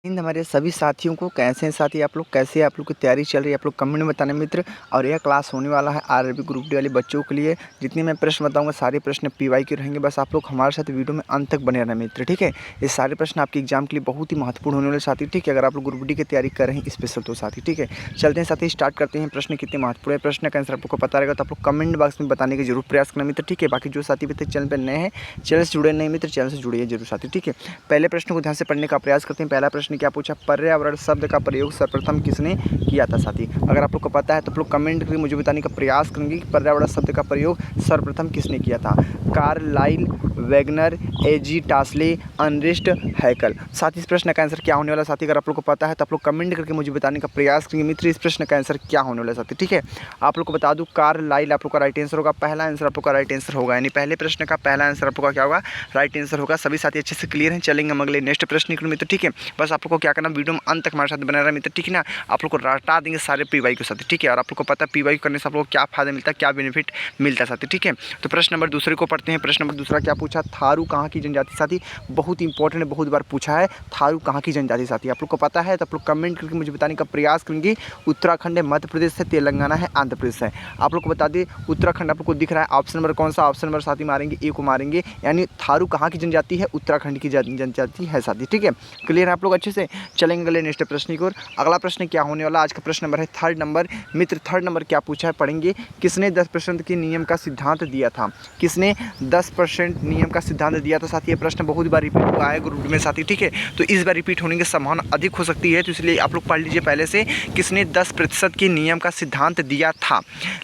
हिंद हमारे सभी साथियों को कैसे हैं साथी आप लोग, कैसे आप लोग की तैयारी चल रही है, आप लोग कमेंट में बताना मित्र। और यह क्लास होने वाला है आरआरबी ग्रुप डी वाले बच्चों के लिए। जितने मैं प्रश्न बताऊंगा सारे प्रश्न पीवाई के रहेंगे, बस आप लोग हमारे साथ वीडियो में अंत तक बने रहना मित्र, ठीक है। ये सारे प्रश्न आपके एग्जाम के लिए बहुत ही महत्वपूर्ण होने वाले साथी, ठीक है। अगर आप लोग ग्रुप डी की तैयारी कर रहे हैं स्पेशल तो साथी, ठीक है। चलते हैं साथी, स्टार्ट करते हैं। प्रश्न कितने महत्वपूर्ण है, प्रश्न का आंसर आपको पता रहेगा तो आप लोग कमेंट बॉक्स में बताने का जरूर प्रयास करना मित्र, ठीक है। बाकी जो साथी अभी तक चैनल पर नए हैं, चैनल से जुड़े नहीं मित्र, चैनल से जुड़िए जरूर साथी, ठीक है। पहले प्रश्न को ध्यान से पढ़ने का प्रयास करते हैं। पहला प्रश्न क्या पूछा, पर्यावरण शब्द का प्रयोग सर्वप्रथम किसने किया था साथी। अगर आप लोग को पता है तो आप लोग कमेंट करके मुझे बताने का प्रयास करेंगे कि पर्यावरण शब्द का प्रयोग सर्वप्रथम किसने किया था। कार्लाइल, वैगनर, एजी टास्ले, अर्नेस्ट हैकल। साथ इस प्रश्न का आंसर क्या होने वाला साथी, अगर आप लोग को पता है तो आप लोग कमेंट करके मुझे बताने का प्रयास करेंगे मित्र, इस प्रश्न का आंसर क्या होने वाला साथी, ठीक है। आप लोग को बता दूं कार्लाइल आप लोग का राइट आंसर होगा, पहला आंसर आप लोग का राइट आंसर होगा, यानी पहले प्रश्न का पहला आंसर आप लोग का क्या होगा, राइट आंसर होगा। सभी साथी अच्छे से क्लियर हैं। चलेंगे हम अगले नेक्स्ट प्रश्न के मित्र, ठीक है। बस आप लोग को क्या करना, वीडियो में अंत तक हमारे साथ बना रहा मित्र, ठीक है ना। आप लोग को रटा देंगे सारे पीवाई के साथ, ठीक है। और आप लोग को पता है पीवाई करने से आप लोग को क्या फायदा मिलता है, क्या बेनिफिट मिलता है साथी, ठीक है। तो प्रश्न नंबर दूसरे को पढ़ते हैं। प्रश्न नंबर दूसरा क्या पूछा, थारू कहाँ की जनजाति साथी। बहुत इंपॉर्टेंट है, बहुत बार पूछा है, थारू कहाँ की जनजाति साथी। आप लोग को पता है तो आप लोग कमेंट करके मुझे बताने का प्रयास करेंगे। उत्तराखंड है, मध्य प्रदेश है, तेलंगाना है, आंध्र प्रदेश है। आप लोग को बता दें उत्तराखंड आप लोग को दिख रहा है, ऑप्शन नंबर कौन सा, ऑप्शन नंबर साथी मारेंगे ए को मारेंगे, यानी थारू कहाँ की जनजाति है, उत्तराखंड की जनजाति है साथी, ठीक है। क्लियर है आप लोग अच्छे से। चलेंगे अगले नेक्स्ट प्रश्न की ओर। अगला प्रश्न क्या होने वाला, आज का प्रश्न नंबर है थर्ड नंबर मित्र। थर्ड नंबर क्या पूछा है पढ़ेंगे, किसने 10% के नियम का सिद्धांत दिया था। किसने 10% नियम का सिद्धांत दिया था साथी। ये प्रश्न बहुत बार रिपीट हुआ है ग्रुप में साथी, ठीक है। तो इस बार रिपीट होने की संभावना अधिक हो सकती है, तो इसलिए आप लोग पढ़ लीजिए पहले से। किसने 10% के नियम का सिद्धांत दिया था,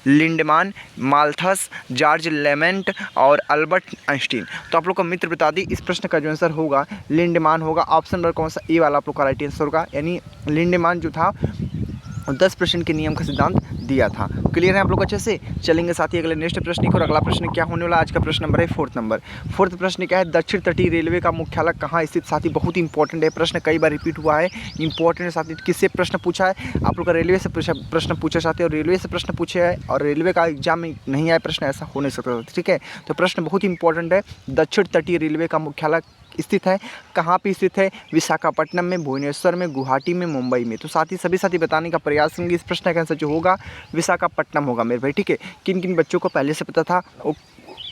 लिंडमान, माल्थस, जॉर्ज लेमेंट और अल्बर्ट आइंस्टीन। तो आप लोग को मित्र बता दी इस प्रश्न का जो आंसर होगा लिंडमान होगा। ऑप्शन नंबर कौन सा, ए वाला आप लोग का राइट आंसर होगा, यानी लिंडमान जो था 10% के नियम का सिद्धांत दिया था। क्लियर है आप लोग अच्छे से। चलेंगे साथी अगले नेक्स्ट प्रश्न की। और अगला प्रश्न क्या होने वाला, आज का प्रश्न नंबर है फोर्थ नंबर। फोर्थ प्रश्न क्या है, दक्षिण तटीय रेलवे का मुख्यालय कहाँ स्थित साथी। बहुत इंपॉर्टेंट है प्रश्न, कई बार रिपीट हुआ है, इंपॉर्टेंट साथी। किससे प्रश्न पूछा है, आप लोग का रेलवे से प्रश्न पूछा साथी, और रेलवे से प्रश्न पूछे है और रेलवे का एग्जाम में नहीं आया प्रश्न, ऐसा हो नहीं सकता, ठीक है। तो प्रश्न बहुत इंपॉर्टेंट है, दक्षिण तटीय रेलवे का मुख्यालय स्थित है, कहाँ पे स्थित है, विशाखापट्टनम में, भुवनेश्वर में, गुवाहाटी में, मुंबई में। तो साथी सभी साथी बताने का प्रयास करेंगे। इस प्रश्न का आंसर जो होगा विशाखापट्टनम होगा मेरे भाई, ठीक है। किन किन बच्चों को पहले से पता था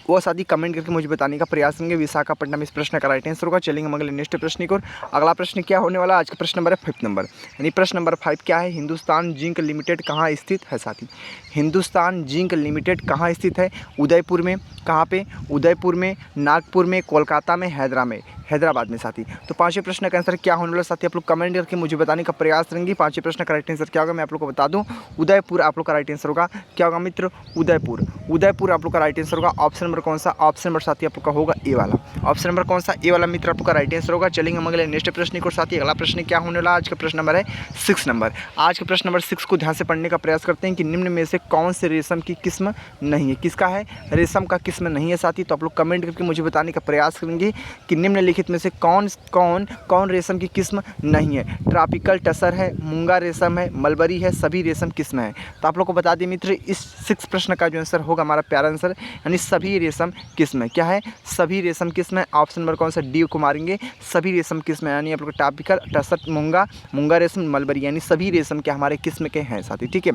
वो साथी कमेंट करके मुझे बताने का प्रयास करेंगे। विशाखापट्टनम इस प्रश्न का राइट आंसर होगा। चलेंगे हम अगले नेक्स्ट प्रश्न की ओर। अगला प्रश्न क्या होने वाला, आज का प्रश्न नंबर है 5 नंबर, यानी प्रश्न नंबर 5 क्या है, हिंदुस्तान जिंक लिमिटेड कहाँ स्थित है साथी। हिंदुस्तान जिंक लिमिटेड कहाँ स्थित है, उदयपुर में, कहाँ पे, उदयपुर में, नागपुर में, कोलकाता में, हैदराबाद में साथी। तो पांचवें प्रश्न का आंसर क्या होने वाला साथी, आप लोग कमेंट करके मुझे बताने का प्रयास करेंगे। पांचवें प्रश्न का राइट आंसर क्या होगा मैं आप लोग को बता दूं, उदयपुर आप लोग का राइट आंसर होगा। क्या होगा मित्र, उदयपुर आप लोग का राइट आंसर होगा। ऑप्शन नंबर कौन सा, ऑप्शन नंबर साथी आप लोग का होगा ए वाला। ऑप्शन नंबर कौन सा, ए वाला मित्र आप लोग का राइट आंसर होगा। चलेंगे हम अगले नेक्स्ट प्रश्न को साथी। अगला प्रश्न क्या होने वाला, आज का प्रश्न नंबर है 6 नंबर। आज का प्रश्न नंबर 6 को ध्यान से पढ़ने का प्रयास करते हैं कि निम्न में से कौन से रेशम की किस्म नहीं है। किसका है, रेशम का किस्म नहीं है साथी। तो आप लोग कमेंट करके मुझे बताने का प्रयास करेंगे कि निम्नलिखित में से कौन रेशम की किस्म नहीं है। ट्रॉपिकल टसर है, मूंगा रेशम है, मलबरी है, सभी रेशम किस्म है। तो आप लोग को बता दें मित्र, इस 6 प्रश्न का जो आंसर होगा हमारा प्यारा आंसर, यानी सभी रेशम किस्म है। क्या है, सभी रेशम किस्म है। ऑप्शन नंबर कौन सा, डी को मारेंगे, सभी रेशम किस्म है, यानी आप लोग ट्रॉपिकल टसर, मूंगा रेशम, मलबरी, यानी सभी रेशम के हमारे किस्म के हैं साथी, ठीक है।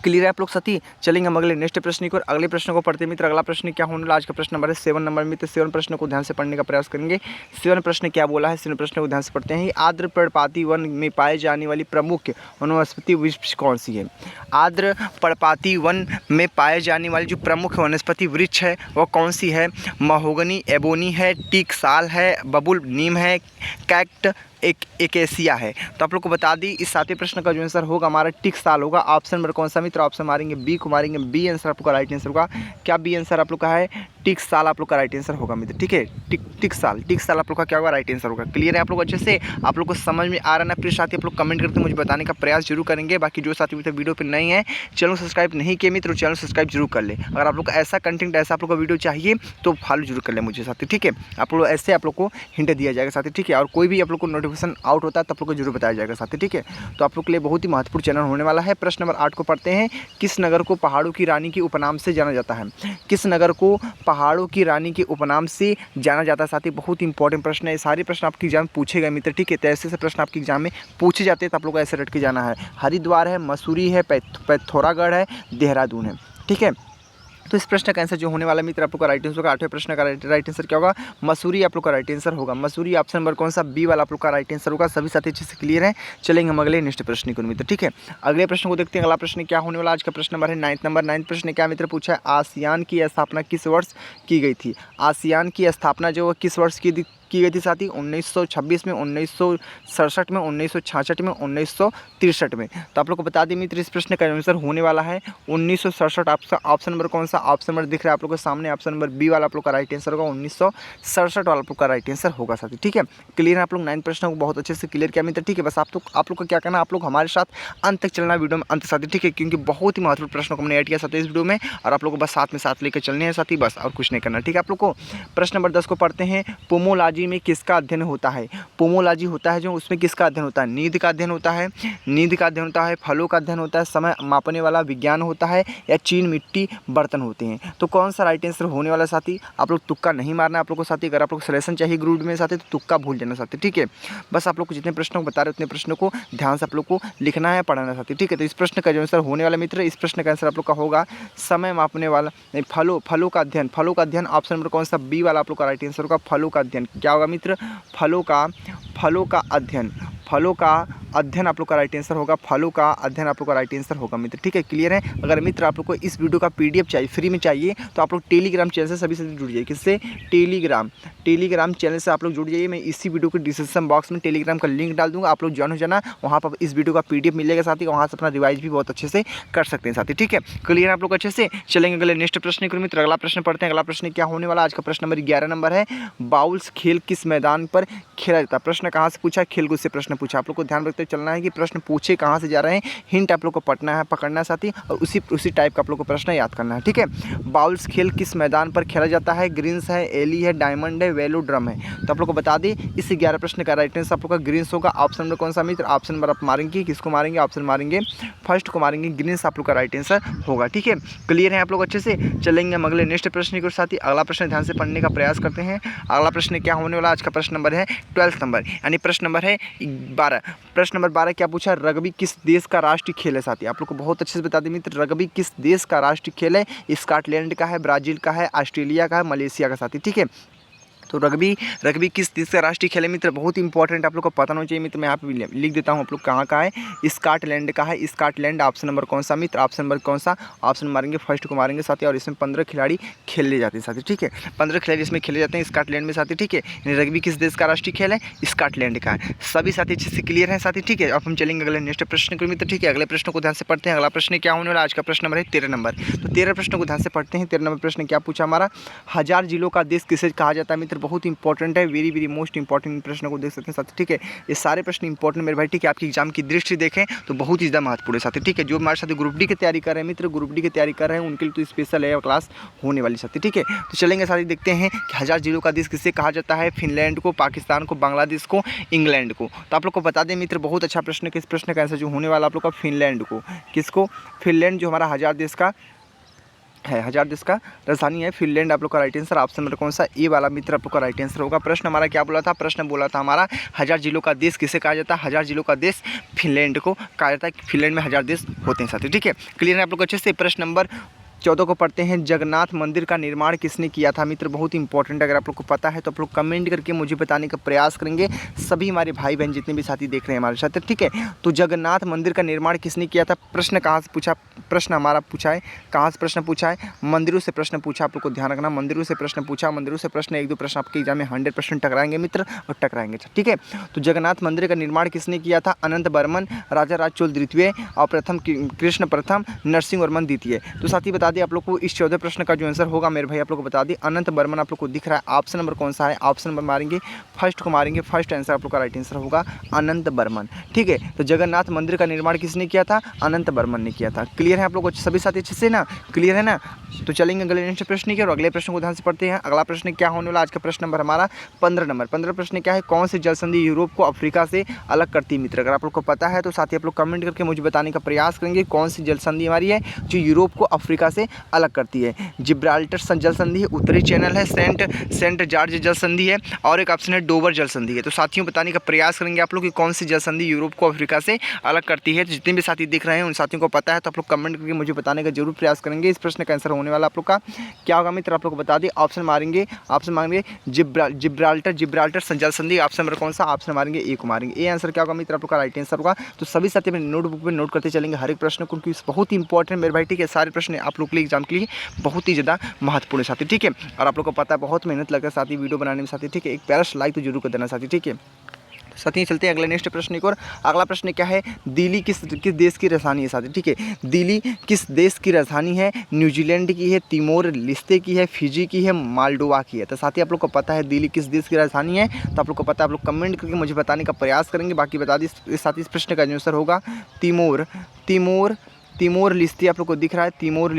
क्लियर है आप लोग साथी। चलेंगे हम अगले नेक्स्ट प्रश्न की ओर। अगले प्रश्न को पढ़ते मित्र। अगला प्रश्न क्या होने वाला, आज का प्रश्न नंबर है 7 नंबर मित्र। 7 प्रश्न को ध्यान से पढ़ने का प्रयास करेंगे। 7 प्रश्न क्या बोला है, 7 प्रश्न को ध्यान से पढ़ते हैं। आर्द्र पर्णपाती वन में पाए जाने वाली प्रमुख वनस्पति वृक्ष कौन सी है। आर्द्र पर्णपाती वन में पाए जाने वाली जो प्रमुख वनस्पति वृक्ष है वह कौन सी है। महोगनी, एबोनी है, टीक साल है, बबुल नीम है, कैक्ट एकेसिया है। तो आप लोग को बता दी इस 7वें प्रश्न का जो आंसर होगा हमारा टिक साल होगा। ऑप्शन नंबर कौन सा मित्र, ऑप्शन मारेंगे बी को मारेंगे, बी आंसर आप लोग का राइट आंसर होगा। क्या बी आंसर आप लोग का है, टिक साल आप लोग का राइट आंसर होगा मित्र, ठीक है। टिक साल आप लोग का क्या होगा, राइट आंसर होगा। क्लियर है आप लोग अच्छे से, आप लोग को समझ में आ रहा है ना प्लीज साथी। आप लोग कमेंट करके मुझे बताने का प्रयास जरूर करेंगे। बाकी जो साथी अभी वीडियो पर नहीं है, चैनल सब्सक्राइब नहीं किए मित्र, चैनल सब्सक्राइब जरूर कर ले। अगर आप लोग को ऐसा कंटेंट, ऐसा आप लोग का वीडियो चाहिए तो फॉलो जरूर कर ले मुझे साथी, ठीक है। आप लोग ऐसे आप लोग को हिंट दिया जाएगा साथी, ठीक है। और कोई भी आप लोग को नोटिफिकेशन आउट होता है तो आप लोग को जरूर बताया जाएगा साथी, ठीक है। तो आप लोग के लिए बहुत ही महत्वपूर्ण चैनल होने वाला है। प्रश्न नंबर 8 को पढ़ते हैं। किस नगर को पहाड़ों की रानी के उपनाम से जाना जाता है। किस नगर को पहाड़ों की रानी के उपनाम से जाना जाता है। साथ ही बहुत इंपॉर्टेंट प्रश्न है, ये सारे प्रश्न आपके एग्जाम में पूछे गए मित्र, ठीक है। तो ऐसे प्रश्न आपके एग्जाम में पूछे जाते हैं, तो आप लोग को ऐसे रट के जाना है। हरिद्वार है, मसूरी है, पिथौरागढ़ है, देहरादून है, ठीक है। तो इस प्रश्न का आंसर जो होने वाला मित्र आप लोग का राइट आंसर होगा। 8वें प्रश्न का राइट आंसर क्या होगा? मसूरी आप लोग का राइट आंसर होगा। मसूरी ऑप्शन नंबर कौन सा? बी वाला आप लोग का राइट आंसर होगा। सभी साथी अच्छे से क्लियर है। चलेंगे हम अगले नेक्स्ट प्रश्न को मित्र, ठीक है। अगले प्रश्न को देखते हैं। अगला प्रश्न क्या होने वाला? आज का प्रश्न नंबर है 9 नंबर। 9 प्रश्न क्या मित्र पूछा है? आसियान की स्थापना किस वर्ष की गई थी? आसियान की स्थापना जो किस वर्ष की गई थी साथी? 1926 में, 1967 में, 1966 में, 1963 में। तो आप लोग को बता दें मित्र, इस प्रश्न का आंसर होने वाला है 1967। ऑप्शन नंबर कौन सा? ऑप्शन नंबर दिख रहा है आप लोग के सामने, ऑप्शन नंबर बी वाला आप लोग का राइट आंसर होगा। 1967 वाला आप लोग का राइट आंसर होगा साथी, ठीक है। क्लियर है? आप लोग 9 प्रश्न को बहुत अच्छे से क्लियर किया मित्र, ठीक है। बस आप लोग को क्या करना, आप लोग हमारे साथ अंत तक चलना वीडियो में अंत साथी, ठीक है, क्योंकि बहुत ही महत्वपूर्ण प्रश्न को हमने ऐड किया साथी इस वीडियो में, और आप लोग को बस साथ लेकर चलने हैं साथी, बस और कुछ नहीं करना, ठीक है। आप लोग को प्रश्न नंबर 10 को पढ़ते हैं। पोमोलॉजी में किसका अध्ययन होता है? पोमोलॉजी होता है जो, उसमें किसका अध्ययन होता है? नींद का अध्ययन होता है, नींद का अध्ययन होता है, फलों का अध्ययन होता है, समय मापने वाला विज्ञान होता है, या चीन मिट्टी बर्तन होते हैं। तो कौन सा राइट आंसर होने वाला साथी? आप लोग तुक्का नहीं मारना आप लोग को साथी। अगर आप लोग सलेक्शन चाहिए ग्रुप में साथी तो तुक्का भूल जाना साथी, ठीक है। बस आप लोग को जितने प्रश्नों को बता रहे उतने प्रश्नों को ध्यान से आप लोग को लिखना है, पढ़ना साथी, ठीक है। तो इस प्रश्न का जो आंसर होने वाला मित्र, इस प्रश्न का आंसर आप लोग का होगा समय मापने वाला, फलों का अध्ययन। ऑप्शन नंबर कौन सा? बी वाला आप लोग का राइट आंसर होगा। फलों का अध्ययन क्या होगा मित्र? फलों का अध्ययन आप लोग का राइट आंसर होगा। फलों का अध्ययन आप लोग का राइट आंसर होगा मित्र, ठीक है। क्लियर है? अगर मित्र आप लोग को इस वीडियो का पीडीएफ चाहिए, फ्री में चाहिए, तो आप लोग टेलीग्राम चैनल से सभी से जुड़ जाइए। किससे? टेलीग्राम चैनल से आप लोग जुड़ जाइए। मैं इसी वीडियो के डिस्क्रिप्शन बॉक्स में टेलीग्राम का लिंक डाल दूंगा, आप लोग ज्वाइन हो जाना। वहाँ पर इस वीडियो का पीडीएफ मिलेगा साथी, वहाँ से अपना रिवाइज भी बहुत अच्छे से कर सकते हैं साथी, ठीक है। क्लियर है आप लोग अच्छे से? चलेंगे अगले नेक्स्ट प्रश्न को मित्र। अगला प्रश्न पढ़ते हैं। अगला प्रश्न क्या होने वाला? आज का प्रश्न नंबर 11 नंबर है। बाउल्स खेल किस मैदान पर खेला जाता है? प्रश्न कहाँ से पूछा? खेलकूद से प्रश्न पूछा। आप लोग को ध्यान रखते चलना है कि प्रश्न पूछे कहाँ से जा रहे हैं, हिंट आप लोग को पकड़ना है साथी, और उसी टाइप का आप लोग को प्रश्न याद करना है, ठीक है। बाउल्स खेल किस मैदान पर खेला जाता है? ग्रीन्स है, एली है, डायमंड है, वेलोड्रम है। तो आप लोग को बता दें इस 11 प्रश्न का राइट आंसर आप लोग का ग्रीन्स होगा। ऑप्शन नंबर कौन सा मित्र? ऑप्शन नंबर आप मारेंगे, किसको मारेंगे? ऑप्शन मारेंगे फर्स्ट को मारेंगे, ग्रीन्स आप लोग का राइट आंसर होगा, ठीक है। क्लियर है आप लोग अच्छे से? चलेंगे हम अगले नेक्स्ट प्रश्न के साथ ही। अगला प्रश्न ध्यान से पढ़ने का प्रयास करते हैं। अगला प्रश्न क्या होने वाला? आज का प्रश्न नंबर है 12 नंबर, यानी प्रश्न नंबर है 12। प्रश्न नंबर 12 क्या पूछा? रग्बी किस देश का राष्ट्रीय खेल है साथी? आप लोग को बहुत अच्छे से बता दें मित्र, रग्बी किस देश का राष्ट्रीय खेल है? स्कॉटलैंड का है, ब्राज़ील का है, ऑस्ट्रेलिया का है, मलेशिया का साथी, ठीक है। तो रग्बी किस देश का राष्ट्रीय खेल है मित्र? बहुत इंपॉर्टेंट आप लोग को पता होना चाहिए मित्र। मैं यहाँ पे लिख देता हूँ आप लोग कहाँ का है। स्कॉटलैंड का है, स्कॉटलैंड। ऑप्शन नंबर कौन सा मित्र? ऑप्शन नंबर कौन सा? ऑप्शन मारेंगे फर्स्ट को मारेंगे साथी, और इसमें 15 खिलाड़ी खेले जाते हैं साथी, ठीक है। 15 खिलाड़ी इसमें खेले जाते हैं स्कॉटलैंड में साथी, ठीक है। रग्बी किस देश का राष्ट्रीय खेल है? स्कॉटलैंड का है। सभी साथी अच्छे से क्लियर है साथी, ठीक है। अब हम चलेंगे अगले नेक्स्ट प्रश्न को मित्र, ठीक है। अगले प्रश्न को ध्यान से पढ़ते हैं। अगला प्रश्न क्या होने वाला? आज का प्रश्न नंबर है 13 नंबर। तो 13 प्रश्न को ध्यान से पढ़ते हैं। 13 नंबर प्रश्न क्या पूछा हमारा? 1000 जिलों का देश किसे कहा जाता है मित्र? बहुत इंपॉर्टेंट है, वेरी मोस्ट इंपॉर्टेंट प्रश्न को देख सकते हैं साथी, ठीक है। ये सारे प्रश्न इंपॉर्टेंट मेरे भाई, ठीक है। आपकी एग्जाम की दृष्टि देखें तो बहुत ही ज़्यादा महत्वपूर्ण है साथी, ठीक है। जो हमारे साथ ग्रुप डी की तैयारी कर रहे हैं मित्र, ग्रुप डी की तैयारी कर रहे हैं, उनके लिए तो स्पेशल है क्लास होने वाली साथी, ठीक है। तो चलेंगे साथी, देखते हैं कि 1000 जिलों का देश किसे कहा जाता है? फिनलैंड को, पाकिस्तान को, बांग्लादेश को, इंग्लैंड को। तो आप लोग को बता दें मित्र, बहुत अच्छा प्रश्न है। इस प्रश्न का आंसर जो होने वाला आप लोग का फिनलैंड को। किसको? फिनलैंड, जो हमारा 1000 देश का है, 1000 देश का राजधानी है फिनलैंड। आप लोग का राइट आंसर ऑप्शन नंबर कौन सा? ए वाला मित्र आप लोग का राइट आंसर होगा। प्रश्न हमारा क्या बोला था? प्रश्न बोला था हमारा 1000 जिलों का देश किसे कहा जाता है? 1000 जिलों का देश फिनलैंड को कहा जाता है। फिनलैंड में 1000 देश होते हैं साथी, ठीक है। क्लियर है आप लोग अच्छे से? प्रश्न नंबर 14 को पढ़ते हैं। जगन्नाथ मंदिर का निर्माण किसने किया था मित्र? बहुत इंपॉर्टेंट, अगर आप लोग को पता है तो आप लोग कमेंट करके मुझे बताने का प्रयास करेंगे। सभी हमारे भाई बहन जितने भी साथी देख रहे हैं हमारे साथ, ठीक है। तो जगन्नाथ मंदिर का निर्माण किसने किया था? प्रश्न कहाँ से पूछा? प्रश्न हमारा पूछा है, कहाँ से प्रश्न पूछा है? मंदिरों से प्रश्न पूछा। आप लोग को ध्यान रखना, मंदिरों से प्रश्न पूछा। मंदिरों से प्रश्न 1-2 प्रश्न आपके एग्जाम में 100% टकराएंगे मित्र, और टकराएंगे, ठीक है। तो जगन्नाथ मंदिर का निर्माण किसने किया था? अनंत वर्मन, राजा राज चोल द्वितीय, और कृष्ण प्रथम, नरसिंह वर्मन द्वितीय। तो साथी बता दें आप लोग को, इस 14 प्रश्न का जो आंसर होगा मेरे भाई आप लोग को बता दें अनंत वर्मन आप लोग को दिख रहा है। ऑप्शन नंबर कौन सा है? ऑप्शन नंबर मारेंगे फर्स्ट को मारेंगे, फर्स्ट आंसर आप लोग का राइट आंसर होगा अनंत वर्मन, ठीक है। तो जगन्नाथ मंदिर का निर्माण किसने किया था? अनंत वर्मन ने किया था। क्लियर है आप लोग को सभी साथी अच्छे से ना? क्लियर है ना? तो चलेंगे अगले नेक्स्ट प्रश्न की, और अगले प्रश्न को ध्यान से पढ़ते हैं। अगला प्रश्न क्या होने वाला? आज का प्रश्न नंबर हमारा 15 नंबर। 15 प्रश्न क्या है? कौन सी जल संधि यूरोप को अफ्रीका से अलग करती है मित्र? अगर आप लोग को पता है तो साथी आप लोग कमेंट करके मुझे बताने का प्रयास करेंगे कौन सी जल संधि हमारी है जो यूरोप को अफ्रीका से अलग करती है? जिब्राल्टर जल संधि है, उत्तरी चैनल है, सेंट जॉर्ज जल संधि है, और एक ऑप्शन है डोवर जल संधि है। तो साथियों बताने का प्रयास करेंगे आप लोग कि कौन सी जल संधि यूरोप को अफ्रीका से अलग करती है। तो जितने भी साथी दिख रहे हैं उन साथियों को पता है तो आप लोग कमेंट करके मुझे बताने का जरूर प्रयास करेंगे। इस प्रश्न का आंसर होने वाला आप लोग का क्या होगा मित्र, आप लोग को बता दें। ऑप्शन मारेंगे जिब्राल्टर जल संधि, ऑप्शन नंबर कौन सा, ऑप्शन मारेंगे ए को मारेंगे। ए आंसर क्या होगा मित्र, आप लोग का राइट आंसर होगा। तो सभी साथी अपने नोटबुक में नोट करते चलेंगे हर एक प्रश्न को, क्योंकि बहुत ही इंपॉर्टेंट मेरे भाई, ठीक है। सारे प्रश्न आप लोग के लिए एग्जाम के लिए बहुत ही ज़्यादा महत्वपूर्ण साथी, ठीक है। और आप लोग को पता है बहुत मेहनत लगता है साथी वीडियो बनाने में साथी, ठीक है। एक प्यारा लाइक तो जरूर कर देना साथी, ठीक है। साथी चलते हैं अगले नेक्स्ट प्रश्न की ओर। अगला प्रश्न क्या है, दिल्ली किस देश की राजधानी है साथी, ठीक है। दिल्ली किस देश की राजधानी है? न्यूजीलैंड की है, तिमोर लिस्ते की है, फिजी की है, मालडोवा की है। तो साथी आप लोग को पता है दिल्ली किस देश की राजधानी है, तो आप लोग को पता है, आप लोग कमेंट करके मुझे बताने का प्रयास करेंगे। बाकी बता दी साथी इस प्रश्न का आंसर होगा तिमोर लिस्ते। आप लोग को दिख रहा है तिमोर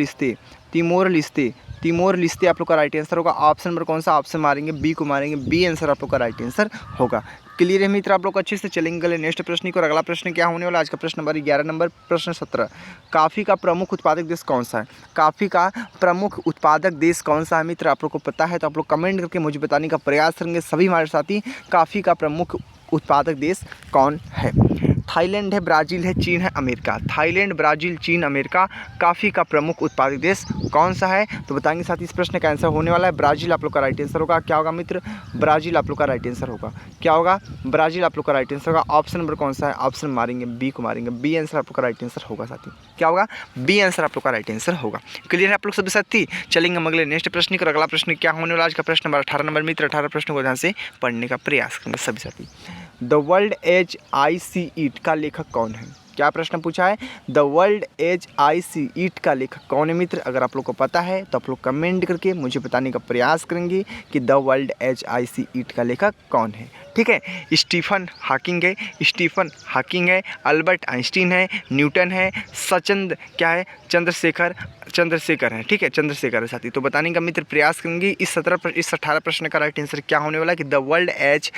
लिस्ते आप लोग का राइट आंसर होगा। ऑप्शन नंबर कौन सा, ऑप्शन मारेंगे बी को मारेंगे, बी आंसर आप लोग का राइट आंसर होगा। क्लियर है मित्र, आप लोग अच्छे से चलेंगे अगले नेक्स्ट प्रश्न की। और अगला प्रश्न क्या होने वाला आज का प्रश्न नंबर 11 नंबर प्रश्न 17। कॉफ़ी का प्रमुख उत्पादक देश कौन सा है? कॉफ़ी का प्रमुख उत्पादक देश कौन सा है मित्र, आप लोग को पता है तो आप लोग कमेंट करके मुझे बताने का प्रयास करेंगे सभी हमारे साथी। कॉफ़ी का प्रमुख उत्पादक देश कौन है? थाईलैंड है, ब्राज़ील है, चीन है, अमेरिका। थाईलैंड, ब्राज़ील, चीन, अमेरिका। कॉफ़ी का प्रमुख उत्पादक देश कौन सा है? तो बताएंगे साथ ही इस प्रश्न का आंसर होने वाला है ब्राज़ील आप लोग का राइट आंसर होगा। क्या होगा मित्र, ब्राज़ील आप लोग का राइट आंसर होगा। क्या होगा, ब्राज़ील आप लोग का राइट आंसर होगा। ऑप्शन नंबर कौन सा है, ऑप्शन मारेंगे बी को मारेंगे, बी आंसर आप लोग का राइट आंसर होगा साथी। क्या होगा, बी आंसर आप लोग का राइट आंसर होगा। क्लियर है आप लोग सभी साथी, चलेंगे हम अगले नेक्स्ट प्रश्न की। अगला प्रश्न क्या होने वाला आज का प्रश्न नंबर 18 नंबर मित्र। 18 प्रश्न को ध्यान से पढ़ने का प्रयास करेंगे सभी साथी। The World as I See It का लेखक कौन है? क्या प्रश्न पूछा है, The World as I See It का लेखक कौन है मित्र? अगर आप लोग को पता है तो आप लोग कमेंट करके मुझे बताने का प्रयास करेंगे कि The World as I See It का लेखक कौन है, ठीक है। स्टीफन हॉकिंग है, अल्बर्ट आइंस्टीन है, न्यूटन है, सचंद क्या है, चंद्रशेखर है, ठीक है, चंद्रशेखर है साथी। तो बताने का मित्र प्रयास करेंगे इस 18 प्रश्न का राइट आंसर क्या होने वाला है कि The World as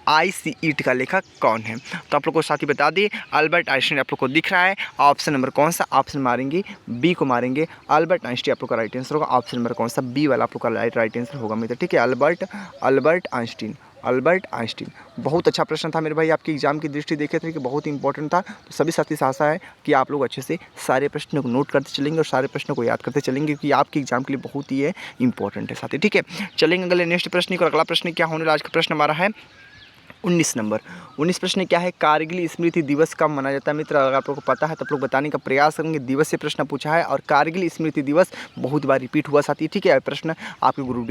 I See It का लेखक कौन है? तो आप लोग को साथी बता दिए अल्बर्ट आइंस्टीन आप लोग को दिख रहा है। ऑप्शन नंबर कौन सा, ऑप्शन मारेंगे बी को मारेंगे, अल्बर्ट आइंस्टीन आप लोग का राइट आंसर होगा। ऑप्शन नंबर कौन सा, बी वाला आप लोग का राइट आंसर होगा मित्र, ठीक है। Albert Einstein. बहुत अच्छा प्रश्न था मेरे भाई, आपके एग्जाम की दृष्टि देखे थे कि बहुत ही इंपॉर्टेंट था। तो सभी साथी से आशा है कि आप लोग अच्छे से सारे प्रश्नों को नोट करते चलेंगे और सारे प्रश्नों को याद करते चलेंगे, क्योंकि आपके एग्जाम के लिए बहुत ही इंपॉर्टेंट है साथी, ठीक है। चलेंगे अगले नेक्स्ट प्रश्न को। अगला प्रश्न क्या होने वाला आज का प्रश्न हमारा है 19 नंबर। 19 प्रश्न क्या है, कारगिल स्मृति दिवस कब मनाया जाता है मित्र? अगर आप लोगों को पता है तो आप लोग बताने का प्रयास करेंगे। दिवस से प्रश्न पूछा है और कारगिल स्मृति दिवस बहुत बार रिपीट हुआ साथी, ठीक है। प्रश्न आपके ग्रुप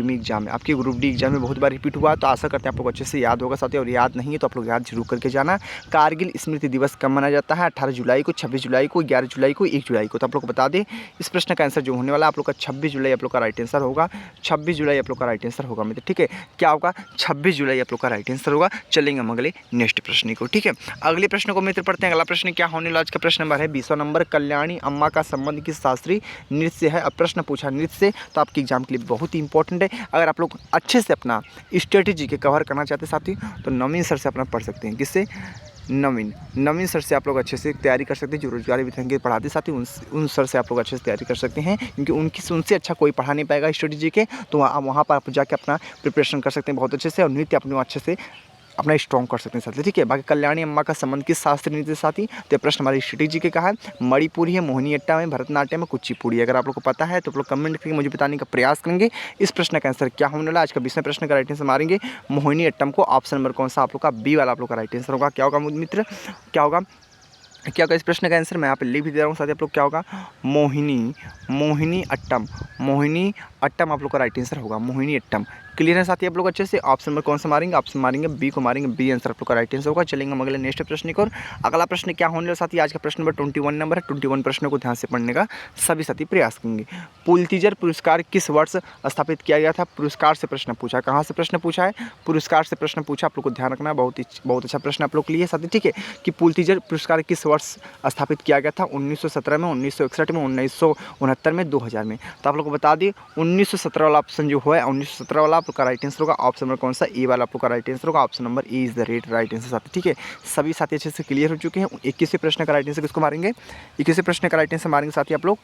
डी एग्जाम में बहुत बार रिपीट हुआ, तो आशा करते हैं आप लोग अच्छे से याद होगा साथी। और याद नहीं है तो आप लोग याद जरूर करके जाना। कारगिल स्मृति दिवस कब मनाया जाता है? 18 जुलाई को, 26 जुलाई को, 11 जुलाई को, 1 जुलाई को। तो आप लोग को बता दें इस प्रश्न का आंसर जो होने वाला आप लोग का 26 जुलाई आप लोग का राइट आंसर होगा। 26 जुलाई आप लोग का राइट आंसर होगा मित्र, ठीक है। क्या होगा, 26 जुलाई आप लोग का राइट आंसर होगा। चलेंगे हम अगले नेक्स्ट प्रश्न को, ठीक है। अगले प्रश्न को मित्र पढ़ते हैं। अगला प्रश्न क्या होने वाला आज का प्रश्न नंबर है 20वां नंबर। कल्याणी अम्मा का संबंध किस शास्त्रीय नृत्य से है? अब प्रश्न पूछा नृत्य से, तो आपके एग्जाम के लिए बहुत ही इंपॉर्टेंट है। अगर आप लोग अच्छे से अपना स्ट्रेटेजी के कवर करना चाहते हैं साथी, तो नवीन सर से अपना पढ़ सकते हैं। किससे? नवीन सर से आप लोग अच्छे से तैयारी कर सकते हैं। जो रोजगार विधि के पढ़ाते साथी उन सर से आप लोग अच्छे से तैयारी कर सकते हैं, क्योंकि उनसे अच्छा कोई पढ़ा नहीं पाएगा स्ट्रेटेजी के। तो वहाँ पर आप जाके अपना प्रिपरेशन कर सकते हैं बहुत अच्छे से, और नृत्य अपने अच्छे से अपना स्ट्रॉन्ग कर सकते हैं साथी, ठीक है। बाकी कल्याणी अम्मा का संबंध किस शास्त्रीय नृत्य साथी? तो प्रश्न हमारी स्ट्रेटेजी के कहा है, मणिपुरी है, मोहिनीअट्टम है, भरतनाट्यम है, कुचिपुड़ी। अगर आप लोग को पता है तो आप लोग कमेंट करके मुझे बताने का प्रयास करेंगे इस प्रश्न का आंसर क्या होने वाला। आज का 20वें प्रश्न का राइट आंसर मारेंगे मोहिनीअट्टम को। ऑप्शन नंबर कौन सा आप लोग का, बी वाला आप लोग का राइट आंसर होगा। क्या होगा मित्र, क्या होगा इस प्रश्न का आंसर मैं यहाँ पे लिख भी दे रहा हूँ साथी। आप लोग क्या होगा, मोहिनी अट्टम आप लोग का राइट आंसर होगा, मोहिनी अट्टम। क्लियर है साथी आप लोग अच्छे से? ऑप्शन नंबर कौन सा मारेंगे, ऑप्शन मारेंगे बी को मारेंगे, बी आंसर आप लोग का राइट आंसर होगा। चलेंगे हम अगले नेक्स्ट प्रश्न की ओर। अगला प्रश्न क्या होने वाला साथी, आज का प्रश्न नंबर 21 नंबर है। 21 प्रश्नों को ध्यान से पढ़ने का सभी साथी प्रयास करेंगे। पुलित्जर पुरस्कार किस वर्ष स्थापित किया गया था? पुरस्कार से प्रश्न पूछा, कहाँ से प्रश्न पूछा है? पुरस्कार से प्रश्न पूछा, आप लोग को ध्यान रखना है। बहुत अच्छा प्रश्न आप लोग के लिए साथी, ठीक है, कि पुलित्जर पुरस्कार किस वर्ष स्थापित किया गया था? 1917 में, 1961 में, 1969 में, 2000 में। तो आप लोग को बता दिए 1917 वाला ऑप्शन जो है 1917 वाला आप लोग का राइट आंसर होगा। ऑप्शन नंबर कौन सा, ए वाला आप लोग का राइट आंसर होगा। Option number A is the right answer साथी, ठीक है। सभी साथी अच्छे से क्लियर हो चुके हैं। 21वें प्रश्न का राइट आंसर किसको मारेंगे? 21वें प्रश्न का राइट आंसर मारेंगे साथी आप लोग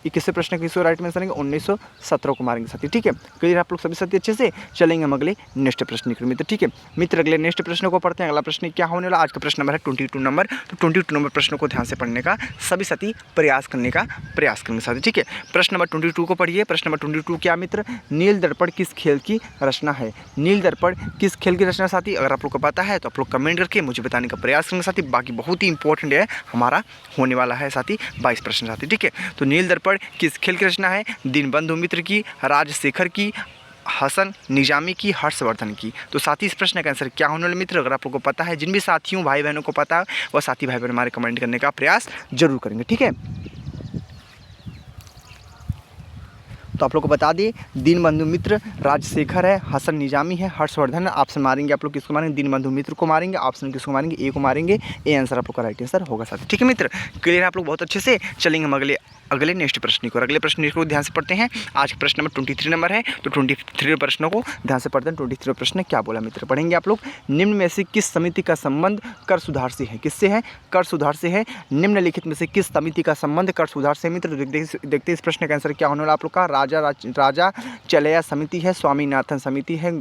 21वें प्रश्न किसको राइट में आंसर करेंगे 1917 को मारेंगे साथी। ठीक है, क्लियर आप लोग सभी साथी अच्छे से। चलेंगे हम अगले नेक्स्ट प्रश्न की मित्र। ठीक है मित्र, अगले नेक्स्ट प्रश्न को पढ़ते हैं। अगला प्रश्न क्या होने वाला, आज का प्रश्न नंबर है 22 नंबर। तो 22 नंबर प्रश्न को ध्यान से पढ़ने का सभी साथी प्रयास करने का प्रयास करेंगे साथी। ठीक है, प्रश्न नंबर 22 को पढ़िए। प्रश्न नंबर 22 क्या मित्र, नील दर्पण किस खेल की रचना है? नील दर्पण किस खेल की रचना साथी? अगर आप लोग को पता है तो आप लोग कमेंट करके मुझे बताने का प्रयास करेंगे साथी। बाकी बहुत ही इंपॉर्टेंट है हमारा होने वाला है साथी 22 प्रश्न साथी। ठीक है, तो नील दर्पण किस खेल की रचना है? दीनबंधु मित्र की, राजशेखर की, हसन निजामी की, हर्षवर्धन की। तो साथी इस प्रश्न का आंसर क्या होने वाला मित्र, अगर आप लोगों को पता है, जिन भी साथियों भाई बहनों को पता है वह साथी भाई बहन हमारे कमेंट करने का प्रयास जरूर करेंगे। ठीक है, तो आप लोग को बता दिए दीनबंधु मित्र, राजशेखर है, हसन निजामी है, हर्षवर्धन है। ऑप्शन मारेंगे आप लोग किसको मारेंगे? दीनबंधु मित्र को मारेंगे। ऑप्शन किसको मारेंगे? ए को मारेंगे। ए आंसर आप लोग का राइट आंसर होगा साथी। ठीक है मित्र, क्लियर है आप लोग बहुत अच्छे से। चलेंगे हम अगले नेक्स्ट प्रश्न को, अगले प्रश्न को ध्यान से पढ़ते हैं। आज का प्रश्न नंबर 23 नंबर है। तो 23 प्रश्नों को ध्यान से पढ़ते हैं। 23 प्रश्न क्या बोला मित्र, पढ़ेंगे आप लोग। निम्न में से किस समिति का संबंध कर सुधार से है? किससे है? कर सुधार से है। निम्नलिखित में से किस समिति का संबंध कर सुधार से मित्र? देखते इस प्रश्न का आंसर क्या होने वाला आप लोग का। राजा चलैया समिति है, स्वामीनाथन समिति है,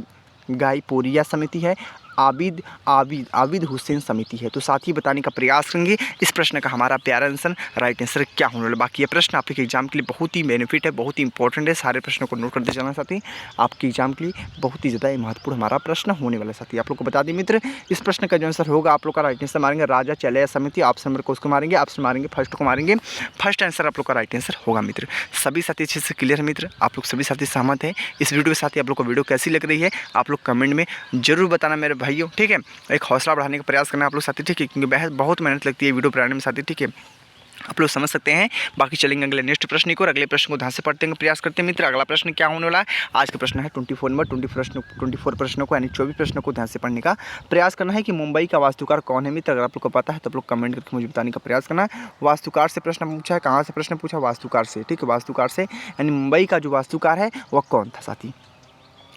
गाईपोरिया समिति है, आबिद हुसैन समिति है। तो साथ ही बताने का प्रयास करेंगे इस प्रश्न का हमारा प्यारा आंसर राइट आंसर क्या होने वाला। बाकी ये प्रश्न आपके एग्जाम के लिए बहुत ही बेनिफिट है, बहुत ही इंपॉर्टेंट है। सारे प्रश्नों को नोट करते जाना साथी, आपके एग्जाम के लिए बहुत ही ज़्यादा महत्वपूर्ण हमारा प्रश्न होने वाला साथी। आप लोग को बता दें मित्र, इस प्रश्न का जो आंसर होगा आप लोग का राइट आंसर मारेंगे राजा चलैया समिति। ऑप्शन नंबर को उसको मारेंगे, ऑप्शन मारेंगे फर्स्ट को मारेंगे। फर्स्ट आंसर आप लोग का राइट आंसर होगा मित्र। सभी साथी अच्छे से क्लियर है मित्र, आप लोग सभी साथी सहमत हैं इस वीडियो के साथ? आप लोग को वीडियो कैसी लग रही है आप लोग कमेंट में जरूर बताना मेरे भाइयों। ठीक है, एक हौसला बढ़ाने का प्रयास करना आप लोग साथी। ठीक है, क्योंकि बहुत मेहनत लगती है वीडियो बनाने में साथी। ठीक है, आप लोग समझ सकते हैं। बाकी चलेंगे अगले नेक्स्ट प्रश्न को, और अगले प्रश्न को ध्यान से पढ़ते हैं प्रयास करते हैं मित्र। अगला प्रश्न क्या होने वाला है, आज का प्रश्न है 24 नंबर। 24 प्रश्नों को यानी 24 प्रश्नों को ध्यान से पढ़ने का प्रयास करना है कि मुंबई का वास्तुकार कौन है मित्र? अगर आप लोग को पता है तो आप लोग कमेंट करके मुझे बताने का प्रयास करना है। वास्तुकार से प्रश्न पूछा है, कहाँ से प्रश्न पूछा? वास्तुकार से। ठीक है, वास्तुकार से, यानी मुंबई का जो वास्तुकार है वह कौन था साथी?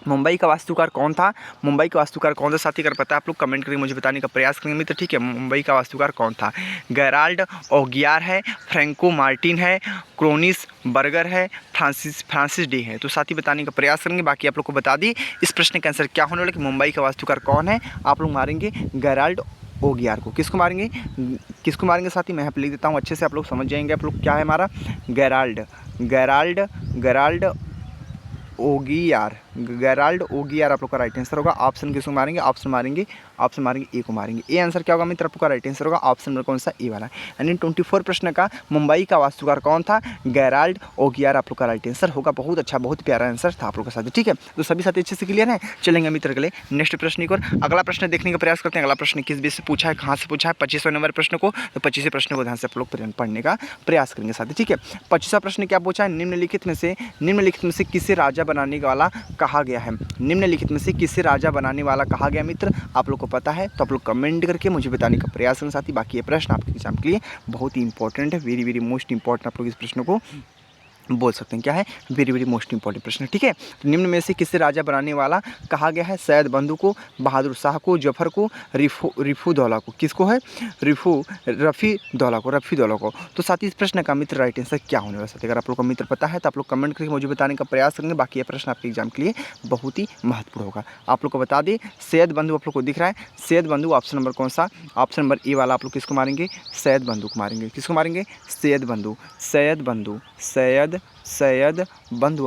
मुंबई का वास्तुकार कौन था? मुंबई का वास्तुकार कौन था साथी? अगर पता है आप लोग कमेंट करके मुझे बताने का प्रयास करेंगे मित्र। ठीक है, मुंबई का वास्तुकार कौन था? गेराल्ड ओगियार है, फ्रैंको मार्टिन है, क्रोनिस बर्गर है, फ्रांसिस डे है। तो साथी बताने का प्रयास करेंगे। बाकी आप लोग को बता दी इस प्रश्न का आंसर क्या होने वाला कि मुंबई का वास्तुकार कौन है? आप लोग मारेंगे गेराल्ड ओगियार को। किसको मारेंगे? किसको मारेंगे साथी? मैं यहाँ पे लिख देता हूँ, अच्छे से आप लोग समझ जाएंगे। आप लोग क्या है हमारा? गेराल्ड ओगियार आप लोग का राइट आंसर होगा। ऑप्शन किसको मारेंगे? ऑप्शन मारेंगे ए को मारेंगे। ए आंसर क्या होगा मित्र? आपका राइट आंसर होगा ऑप्शन नंबर कौन सा? ए वाला। यानी 24 प्रश्न का मुंबई का वास्तुकार कौन था? गेराल्ड ओगियार आप लोग का राइट आंसर होगा। बहुत अच्छा, बहुत प्यारा आंसर था आप लोग के साथ। ठीक है, तो सभी साथी अच्छे से क्लियर है। चलेंगे मित्र अगले नेक्स्ट प्रश्न की ओर। अगला प्रश्न देखने का प्रयास करते हैं। अगला प्रश्न किस बेस से पूछा है, कहाँ से पूछा है? 25वें नंबर प्रश्न को। तो 25वें प्रश्न को ध्यान से आप लोग पढ़ने का प्रयास करेंगे साथी। ठीक है, 25वां प्रश्न क्या पूछा है? निम्नलिखित में से किसे राजा बनाने वाला कहा गया है? निम्नलिखित में से किसे राजा बनाने वाला कहा गया मित्र? आप लोग को पता है तो आप लोग कमेंट करके मुझे बताने का प्रयास करें साथी। बाकी ये प्रश्न आपके एग्जाम के लिए बहुत ही इंपॉर्टेंट है, वेरी वेरी मोस्ट इंपॉर्टेंट। आप लोग इस प्रश्न को बोल सकते हैं क्या है? वेरी वेरी मोस्ट इंपॉर्टेंट प्रश्न। ठीक है, तो निम्न में से किससे राजा बनाने वाला कहा गया है? सैयद बंधु को, बहादुर शाह को, जफर को, रिफू दौला को। किसको है? रफ़ी दौला को। तो साथ ही इस प्रश्न का मित्र राइट आंसर क्या होने वाला साथी? अगर आप लोग को मित्र पता है तो आप लोग कमेंट करके मुझे बताने का प्रयास करेंगे। बाकी ये प्रश्न आपके एग्जाम के लिए बहुत ही महत्वपूर्ण होगा। आप लोग को बता दें सैयद बंधु आप लोग को दिख रहा है, सैयद बंधु ऑप्शन नंबर कौन सा? ऑप्शन नंबर ए वाला। आप लोग किसको मारेंगे? सैयद बंधु को मारेंगे। किसको मारेंगे? सैयद बंधु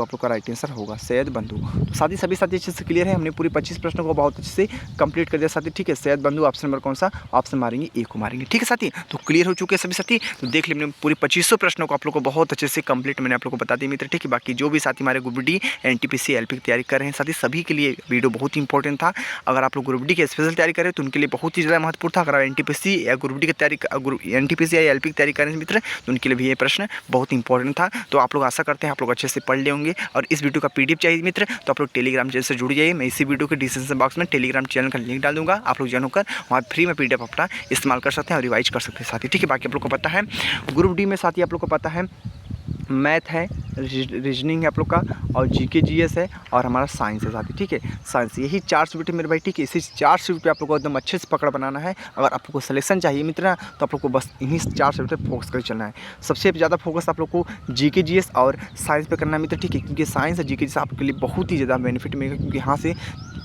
आप लोग का राइट आंसर होगा सैयद बंधु। तो साथी सभी साथी अच्छे से क्लियर है, हमने पूरी 25 प्रश्नों को बहुत अच्छे से कंप्लीट कर दिया साथी। ठीक है, सैयद बंधु ऑप्शन नंबर कौन सा? ऑप्शन मारेंगे ए को मारेंगे। ठीक है साथी, तो क्लियर हो चुके हैं सभी साथी। तो देख लीजिए पूरी 2500 प्रश्नों को आप लोग को बहुत अच्छे से कंप्लीट मैंने आप लोग को बता दिया मित्र। ठीक है, बाकी जो भी साथी हमारे ग्रुप डी एनटीपीसी एलपी की तैयारी कर रहे हैं साथी, सभी के लिए वीडियो बहुत ही इंपॉर्टेंट था। अगर आप लोग ग्रुप डी की स्पेशल तैयारी करें तो उनके लिए बहुत ही ज़्यादा महत्वपूर्ण था। अगर आप एनटीपीसी या ग्रुप डी की तैयारी एनटीपीसी या एलपी की तैयारी कर रहे हैं मित्र तो उनके लिए भी ये प्रश्न बहुत इंपॉर्टेंट था। तो आप लोग आशा करते हैं आप लोग अच्छे से पढ़ ले होंगे। और इस वीडियो का पीडीएफ चाहिए मित्र तो आप लोग टेलीग्राम चैनल से जुड़ जाइए। मैं इसी वीडियो के डिस्क्रिप्शन बॉक्स में टेलीग्राम चैनल का लिंक डाल दूंगा, आप लोग ज्वाइन होकर वहाँ फ्री में पीडीएफ अपना इस्तेमाल कर सकते हैं और रिवाइज कर सकते हैं साथी। ठीक है, बाकी आप लोग को पता है ग्रुप डी में साथी आप लोग को पता है मैथ है, रीजनिंग है आप लोग का, और जीके जीएस है, और हमारा साइंस है साथी। ठीक है, साइंस, यही 4 सब्जेक्ट है मेरे भाई। ठीक है, इसी 4 सब्जेक्ट पे आप लोग को एकदम अच्छे से पकड़ बनाना है। अगर आप लोग को सिलेक्शन चाहिए मित्र ना, तो आप लोग को बस इन्हीं 4 सब्जेक्ट पे फोकस कर चलना है। सबसे ज़्यादा फोकस आप लोग को जीके जीएस और साइंस पे करना है मित्र। ठीक है, क्योंकि साइंस और जीके जीएस आपके लिए बहुत ही ज़्यादा बेनिफिट मिलेगा, क्योंकि यहाँ से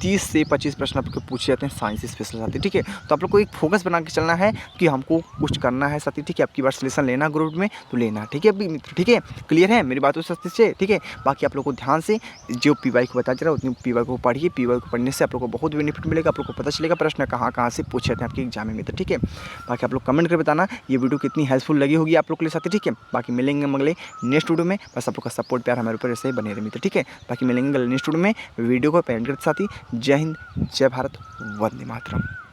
30 से 25 प्रश्न आपको पूछे जाते हैं साइंस स्पेशल साथी। ठीक है, तो आप लोग को एक फोकस बना के चलना है कि हमको कुछ करना है साथी। ठीक है, आपकी बार सिलेक्शन लेना ग्रुप में तो लेना। ठीक है अभी मित्र, ठीक है, क्लियर है मेरी बातों से। ठीक है, बाकी आप लोग को ध्यान से जो पीवाई को बता रहा है उतनी पीवाई को पढ़िए। पीवाई को पढ़ने से आप लोग को बहुत बेनिफिट मिलेगा, आप लोग को पता चलेगा प्रश्न कहाँ से पूछे जाते हैं आपके एग्जाम में मित्र। ठीक है, बाकी आप लोग कमेंट कर बताना ये वीडियो कितनी हेल्पफुल लगी होगी आप लोग के लिए साथी। ठीक है, बाकी मिलेंगे अगले नेक्स्ट वीडियो में। बस आप लोग का सपोर्ट प्यार हमारे ऊपर ऐसे ही बने रहे मित्र। ठीक है, बाकी मिलेंगे अगले नेक्स्ट वीडियो में। वीडियो को पेंट करते साथी। जय हिंद, जय भारत, वंदे मातरम।